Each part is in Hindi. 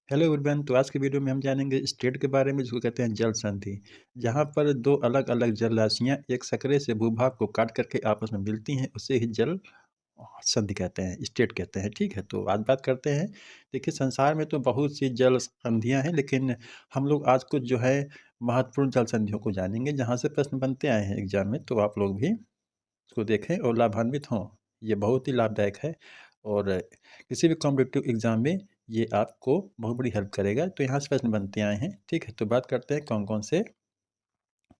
Hello everyone. तो आज की वीडियो में हम जानेंगे स्टेट के बारे में जिसको कहते हैं जल संधि। जहाँ पर दो अलग अलग जल राशियाँ एक सकरे से भूभाग को काट करके आपस में मिलती हैं, उसे ही जल संधि कहते हैं, स्टेट कहते हैं। ठीक है, तो आज बात करते हैं। देखिए, संसार में तो बहुत सी जल संधियाँ हैं, लेकिन हम लोग आज कुछ जो है महत्वपूर्ण जल संधियों को जानेंगे जहाँ से प्रश्न बनते आए हैं एग्जाम में। तो आप लोग भी इसको देखें और लाभान्वित हों। ये बहुत ही लाभदायक है और किसी भी कॉम्पिटिटिव एग्ज़ाम में ये आपको बहुत बड़ी हेल्प करेगा। तो यहाँ से प्रश्न बनते आए हैं। ठीक है, तो बात करते हैं कौन-कौन से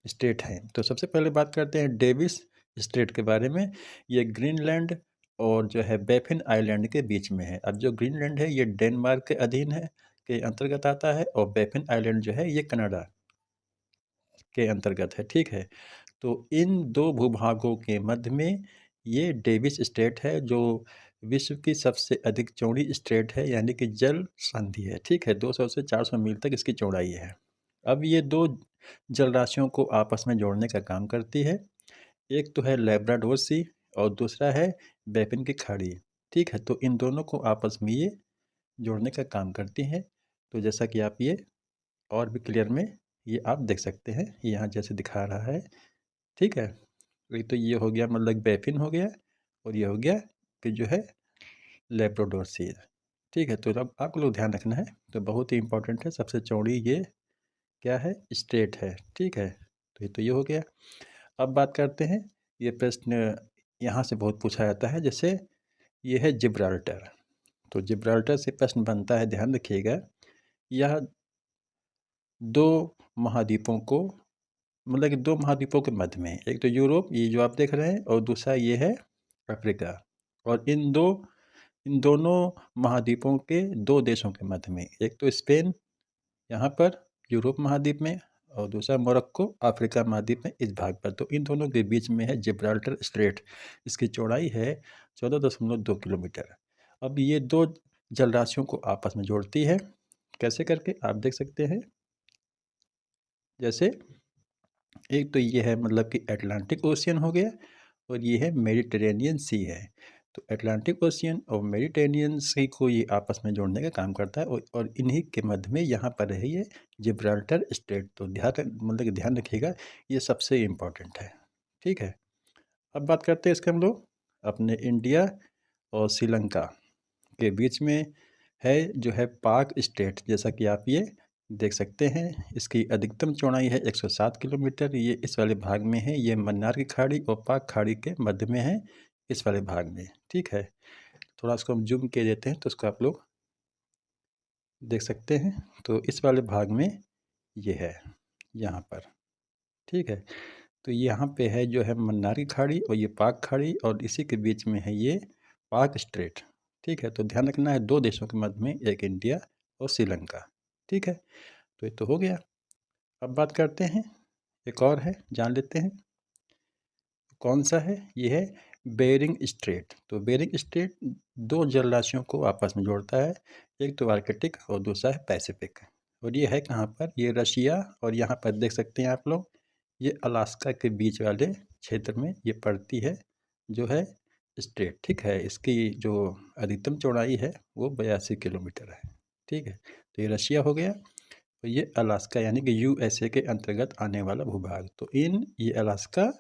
स्टेट हैं। तो सबसे पहले बात करते हैं डेविस स्टेट के बारे में। ये ग्रीनलैंड और जो है बैफिन आइलैंड के बीच में है। अब जो ग्रीनलैंड है ये डेनमार्क के अधीन है, के अंतर्गत आता है, और बैफिन आइलैंड जो है ये कनाडा के अंतर्गत है। ठीक है, तो इन दो भूभागों के मध्य में ये डेविस स्टेट है, जो विश्व की सबसे अधिक चौड़ी स्टेट है, यानी कि जल संधि है। ठीक है, 200 से 400 मील तक इसकी चौड़ाई है। अब ये दो जल राशियों को आपस में जोड़ने का काम करती है। एक तो है लेब्राडोर सी और दूसरा है बैफिन की खाड़ी। ठीक है, तो इन दोनों को आपस में ये जोड़ने का काम करती हैं। तो जैसा कि आप ये और भी क्लियर में ये आप देख सकते हैं, यहाँ जैसे दिखा रहा है। ठीक है, एक तो ये हो गया मतलब बैफिन हो गया, और ये हो गया कि जो है लेब्राडोर सी। ठीक है, तो अब आप लोग ध्यान रखना है, तो बहुत ही इंपॉर्टेंट है। सबसे चौड़ी ये क्या है, स्टेट है। ठीक है, तो ये हो गया। अब बात करते हैं, ये प्रश्न यहाँ से बहुत पूछा जाता है। जैसे ये है जिब्राल्टर, तो जिब्राल्टर से प्रश्न बनता है, ध्यान रखिएगा। यह दो महाद्वीपों को मतलब कि दो महाद्वीपों के मध्य में, एक तो यूरोप ये जो आप देख रहे हैं, और दूसरा ये है अफ्रीका। और इन दोनों महाद्वीपों के दो देशों के मध्य में, एक तो स्पेन यहाँ पर यूरोप महाद्वीप में, और दूसरा मोरक्को अफ्रीका महाद्वीप में इस भाग पर। तो इन दोनों के बीच में है जिब्राल्टर स्ट्रेट। इसकी चौड़ाई है 14.2 किलोमीटर। अब ये दो जल राशियों को आपस में जोड़ती है। कैसे करके आप देख सकते हैं। जैसे एक तो ये है मतलब कि अटलांटिक ओशियन हो गया, और ये है मेडिटेरेनियन सी है। तो अटलांटिक ओशियन और मेडिटेरेनियन सी को ये आपस में जोड़ने का काम करता है, और इन्हीं के मध्य में यहाँ पर है ये जिब्राल्टर स्टेट। तो मतलब कि ध्यान रखिएगा, ये सबसे इम्पोर्टेंट है। ठीक है, अब बात करते हैं इसके हम लोग अपने इंडिया और श्रीलंका के बीच में है जो है पाक स्टेट। जैसा कि आप ये देख सकते हैं, इसकी अधिकतम चौड़ाई है 107 किलोमीटर। ये इस वाले भाग में है, ये मन्नार की खाड़ी और पाक खाड़ी के मध्य में है, इस वाले भाग में। ठीक है, थोड़ा इसको हम जूम के देते हैं तो इसको आप लोग देख सकते हैं। तो इस वाले भाग में ये है यहाँ पर। ठीक है, तो यहाँ पे है जो है मन्नार की खाड़ी और ये पाक खाड़ी, और इसी के बीच में है ये पाक स्ट्रेट। ठीक है, तो ध्यान रखना है, दो देशों के मध्य में, एक इंडिया और श्रीलंका। ठीक है, तो ये तो हो गया। अब बात करते हैं, एक और है, जान लेते हैं कौन सा है। ये है बेरिंग स्ट्रेट। तो बेरिंग स्ट्रेट दो जल राशियों को आपस में जोड़ता है, एक तो आर्कटिक और दूसरा है पैसिफिक। और ये है कहाँ पर, ये रशिया, और यहाँ पर देख सकते हैं आप लोग, ये अलास्का के बीच वाले क्षेत्र में ये पड़ती है जो है स्ट्रेट। ठीक है, इसकी जो अधिकतम चौड़ाई है वो 82 किलोमीटर है। ठीक है, तो ये रशिया हो गया, तो ये अलास्का यानी कि यूएसए के अंतर्गत आने वाला भूभाग। तो ये अलास्का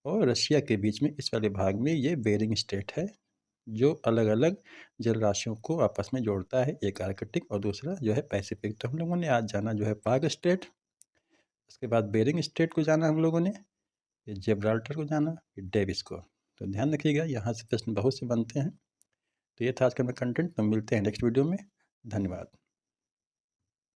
और रशिया के बीच में इस वाले भाग में ये बेरिंग स्टेट है, जो अलग अलग जल राशियों को आपस में जोड़ता है, एक आर्कटिक और दूसरा जो है पैसिफिक। तो हम लोगों ने आज जाना जो है पाक स्टेट, उसके बाद बेरिंग स्टेट को जाना हम लोगों ने, फिर जिब्राल्टर को जाना, फिर डेविस को। तो ध्यान रखिएगा, यहाँ से प्रश्न बहुत से बनते हैं। तो ये था आज का मेरा कंटेंट। तो मिलते हैं नेक्स्ट वीडियो में। धन्यवाद।